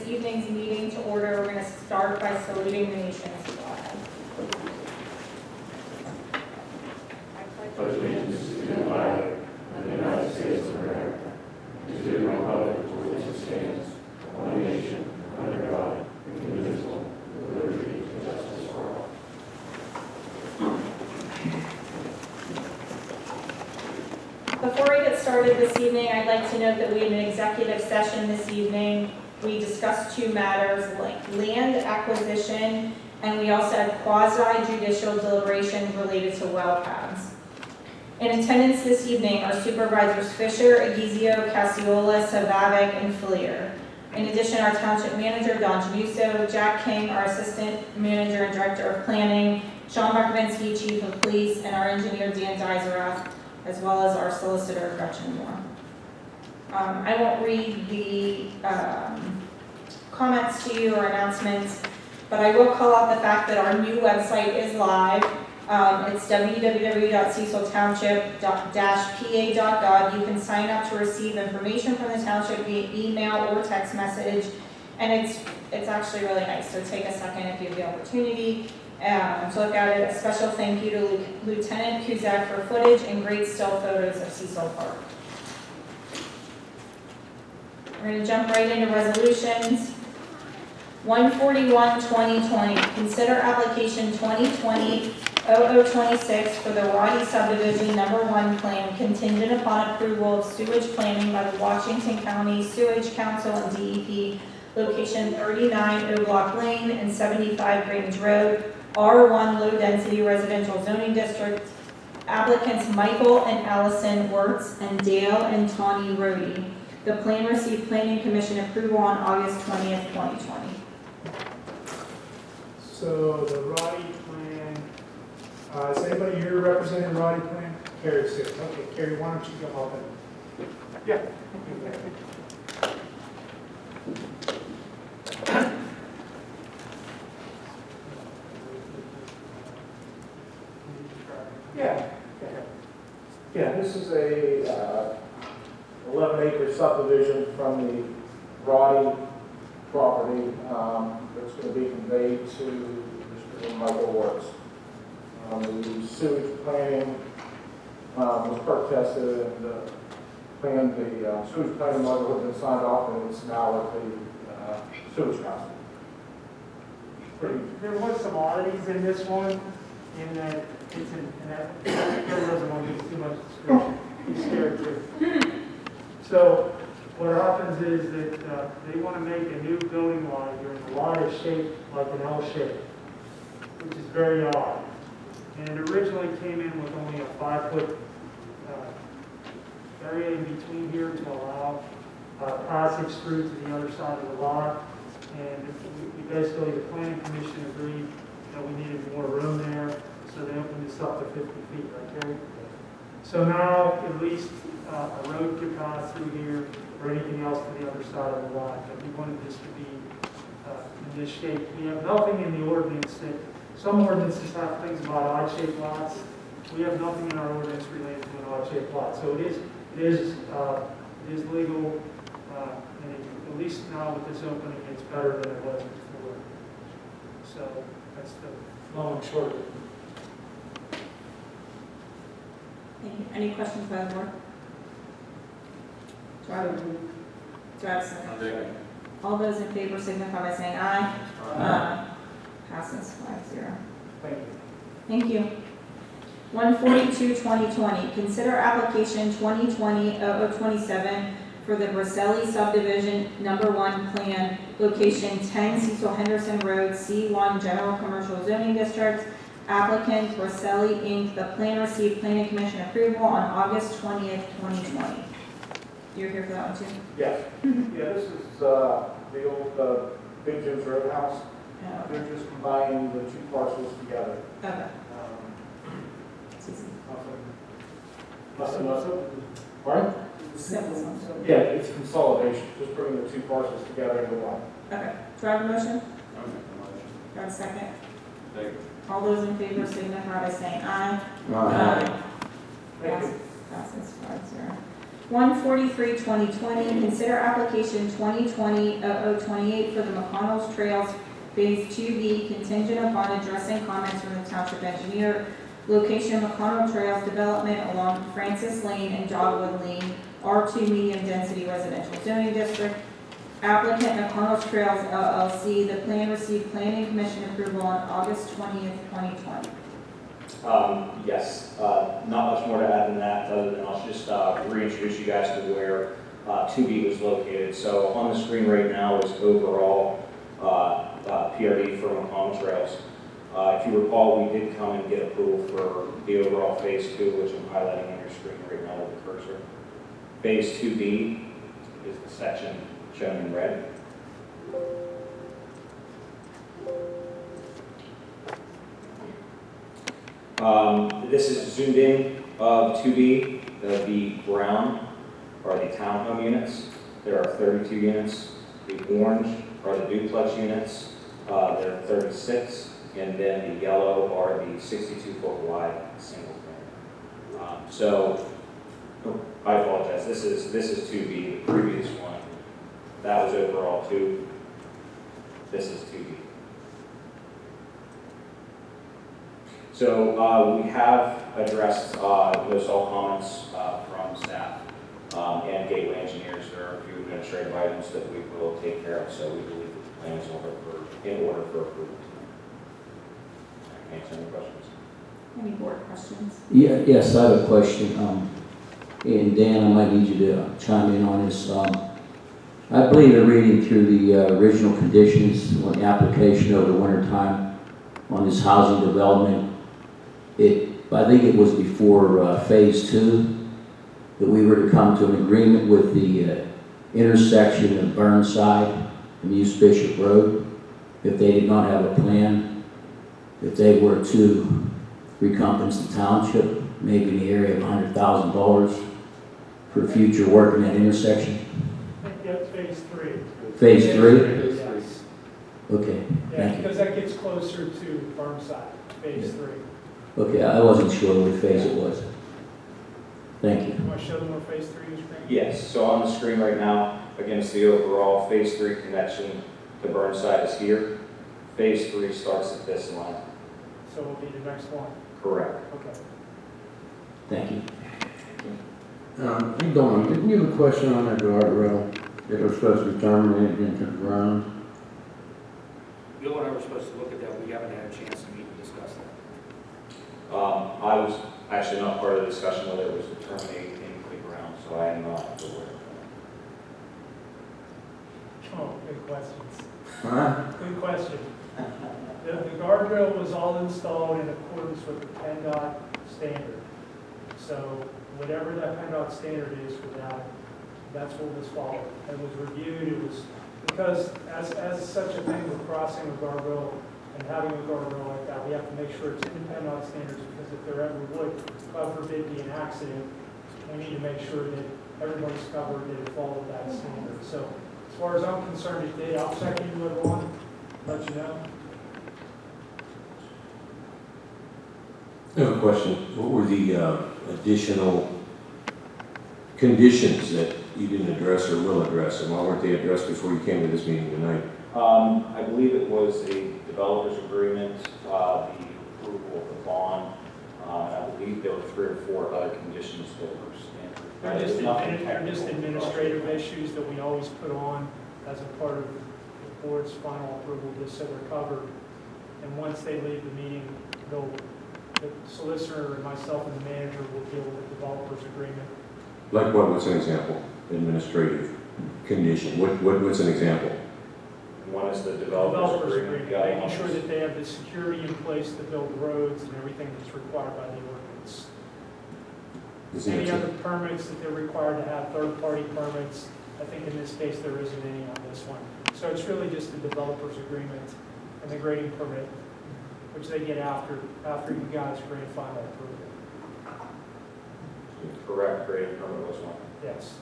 evening's meeting to order. We're going to start by saluting the nation's flag. Pledge allegiance to the flag of the United States of America, and to the republic for which it stands, one nation, under God, indivisible, with liberty and justice for all. Before we get started this evening, I'd like to note that we had an executive session this evening. We discussed two matters, like land acquisition, and we also had quasi-judicial deliberations related to well paths. In attendance this evening are Supervisors Fisher, Aguizio, Cassiola, Savavik, and Fleer. In addition, our Township Manager, Don Januso, Jack King, our Assistant Manager and Director of Planning, Sean Markovinsky, Chief of Police, and our Engineer, Dan Dizerath, as well as our Solicitor, Gretchen Moore. I won't read the comments to you or announcements, but I will call out the fact that our new website is live. It's www.ceciltownship-pa.gov. You can sign up to receive information from the township via email or text message, and it's actually really nice, so take a second if you have the opportunity to look at it. A special thank you to Lieutenant Kuzak for footage and great still photos of Cecil Park. We're going to jump right into resolutions. 141-2020, consider application 2020-0026 for the Waddy Subdivision Number 1 Plan contingent upon approval of sewage planning by the Washington County Sewage Council and DEP, location 39 O Block Lane and 75 Grange Road, R1 Low Density Residential Zoning District. Applicants Michael and Allison Wirtz and Dale and Tawny Rohde. The plan received Planning Commission approval on August 20th, 2020. So the Roddy plan, is anybody here representing the Roddy plan? Carrie's here. Okay, Carrie, why don't you come up and... Yeah. Yeah, this is a 11-acre subdivision from the Roddy property that's going to be conveyed to Mr. Michael Wirtz. The sewage planning was perk tested, and the sewage planning model has been signed off, and it's now at the sewage council. There was some oddities in this one, in that it's in that Bill doesn't want to give too much description. He's scared too. So what happens is that they want to make a new building line here, and the line is shaped like an L shape, which is very odd. And it originally came in with only a 5-foot area in between here to allow passage through to the other side of the lot. And we basically, the planning commission agreed that we needed more room there, so they opened this up to 50 feet right there. So now at least a road could pass through here or anything else to the other side of the lot. But we wanted this to be in this shape. We have nothing in the ordinance that, some ordinances have things about odd-shaped lots. We have nothing in our ordinance related to an odd-shaped lot. So it is legal, and at least now with this opening, it's better than it was before. So that's the long and short of it. Thank you. Any questions by the board? Do I have a second? All those in favor signify by saying aye. Aye. Passes 5-0. Thank you. Thank you. 142-2020, consider application 2020-0027 for the Braselli Subdivision Number 1 Plan, location 10 Cecil Henderson Road, C1 General Commercial Zoning District. Applicant Braselli Inc. The plan received Planning Commission approval on August 20th, 2020. You're here for that one too? Yes. Yeah, this is the old Big Jim's Roadhouse. Oh, They're just combining the two parcels together. okay. Nothing. Pardon? Simple. Yeah, it's consolidation, just bringing the two parcels together into one. Okay. Do I have a motion? I'll make the motion. Do I have a second? Second. All those in favor signify by saying aye. Thank you. Passes 5-0. 143-2020, consider application 2020-0028 for the McConnell's Trails Phase 2B contingent upon addressing comments from the township engineer. Location McConnell Trails development along Francis Lane and Dogwood Lane, R2 medium density residential zoning district. Applicant McConnell's Trails LLC. The plan received planning commission approval on August 20th, 2020. Yes, not much more to add than that, other than I'll just reintroduce you guys to where 2B was located. So on the screen right now is overall PRD for McConnell Trails. If you recall, we did come and get approval for the overall Phase 2, which I'm highlighting on your screen right now with the cursor. Phase 2B is the section shown in red. This is zoomed in of 2B. The brown are the townhome units. There are 32 units. The orange are the duplex units. There are 36. And then the yellow are the 62-foot wide single family. I apologize. This is 2B. The previous one, that was overall 2. This is 2B. So we have addressed most all comments from staff and gateway engineers. There are a few administrative items that we will take care of, so we believe that the plan is in order for approval tonight. Answer any questions? Any board questions? Yes, I have a question. And Dan, I might need you to chime in on this. I believe in reading through the original conditions on the application over the winter time on this housing development. I think it was before Phase 2 that we were to come to an agreement with the intersection of Burnside and East Bishop Road. If they did not have a plan, if they were to recompense the township, maybe in the area of $100,000 for future work in that intersection. I think that's Phase 3. Phase 3? Yes. Okay, Yeah, thank you. because that gets closer to Burnside, Phase 3. Okay, I wasn't sure what phase it was. Thank you. You want to show them what Phase 3 is, Frank? Yes. So on the screen right now, again, it's the overall Phase 3 connection to Burnside is here. Phase 3 starts at this line. So it'll be the next one. Correct. Okay. Thank you. Hey, Dawn, didn't you have a question on that guardrail that was supposed to be terminated into the ground? Bill and I were supposed to look at that, we haven't had a chance to meet and discuss that. I was actually not part of the discussion whether it was to terminate into the ground, so I am not aware of Oh, good questions. Huh? Good question. The guardrail was all installed in accordance with the PennDOT standard. So whatever that PennDOT standard is for that, that's what was followed. It was reviewed, it was, because as such a thing, we're crossing a guardrail and having a guardrail like that, we have to make sure it's in the PennDOT standards, because if there ever would, God forbid, be an accident, we need to make sure that everybody's covered, that it followed that standard. So as far as I'm concerned, it did. I'll check into it on, let you know. I have a question. What were the additional conditions that you didn't address or will address, and why weren't they addressed before you came to this meeting tonight? I believe it was a developer's agreement, the approval of the bond, and I believe there were 3 or 4 other conditions that were standard. They're just administrative issues that we always put on as a part of the board's final approval, just so they're covered. And once they leave the meeting, the solicitor and myself and the manager will deal with the developer's agreement. Like what? What's an example? Administrative condition. What's an example? One is the developer's agreement. The other Making one sure is- that they have the security in place to build roads and everything that's required by the ordinance. Isn't Any it- other permits that they're required to have, third-party permits, I think in this case there isn't any on this one. So it's really just the developer's agreement and the grading permit, which they get after you guys grant final approval. Correct, grading permit was one. Yes.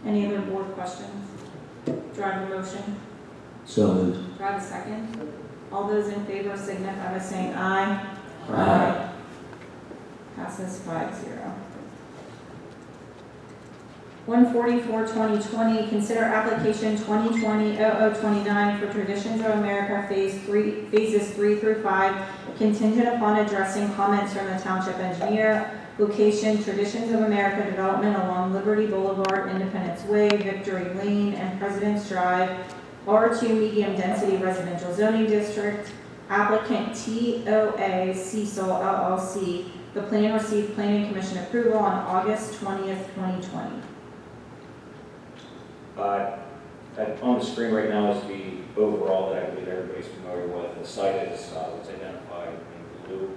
Any other board questions? Do I have a motion? So moved. Do I have a second? All those in favor signify by saying aye. Aye. Passes 5-0. 144-2020, consider application 2020-0029 for Traditions of America phases 3 through 5, contingent upon addressing comments from the township engineer. Location, Traditions of America development along Liberty Boulevard, Independence Way, Victory Lane, and President's Drive, R2 medium density residential zoning district. Applicant TOA Cecil LLC. The plan received planning commission approval on August 20th, 2020. On the screen right now is the overall that I believe everybody's familiar with. The site is what's identified in blue.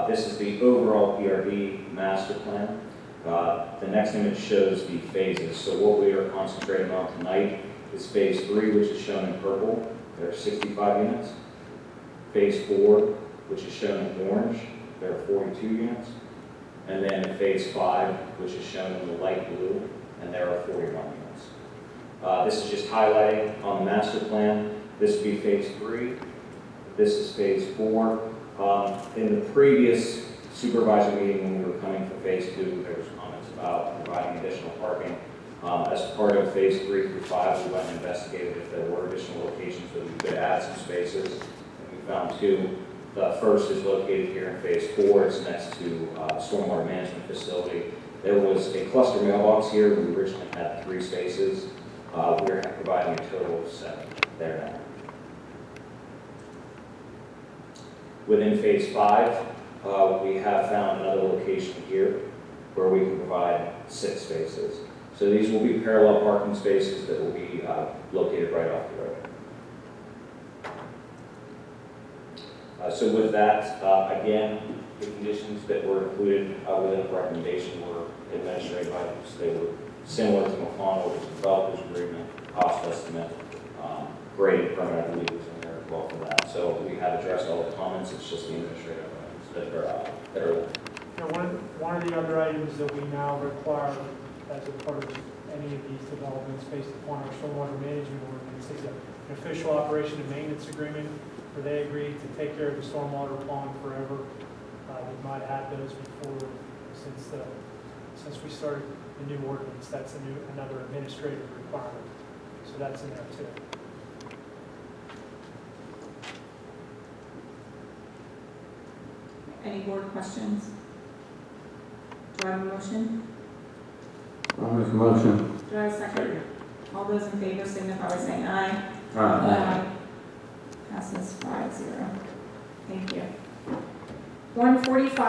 This is the overall PRD master plan. The next image shows the phases. So what we are concentrating on tonight is phase 3, which is shown in purple. There are 65 units. Phase 4, which is shown in orange. There are 42 units. And then phase 5, which is shown in the light blue, and there are 41 units. This is just highlighting on the master plan. This would be phase 3. This is phase 4. In the previous supervisor meeting when we were coming for phase 2, there was comments about providing additional parking. As part of phase 3 through 5, we went and investigated if there were additional locations that we could add some spaces. And we found 2. The first is located here in phase 4. It's next to the stormwater management facility. There was a cluster mailbox here. We originally had 3 spaces. We're providing a total of 7 there now. Within phase 5, we have found another location here where we can provide 6 spaces. So these will be parallel parking spaces that will be located right off the road. So with that, again, the conditions that were included within the recommendation were administrative items. They were similar to McConnell, which is developers agreement, cost estimate, grading permit, I believe was in there as well for that. So we have addressed all the comments. It's just the administrative items that are One of the other items that we now require as a part of any of these developments based upon our stormwater management ordinance is an official operation and maintenance agreement where they agree to take care of the stormwater pond forever. We might have those before since we started the new ordinance. That's another administrative requirement. So that's in there too. Any board questions? Do I have a motion? I'll make a motion. Do I have a second? All those in favor signify by saying aye. Aye. Passes 5-0. Thank you. 145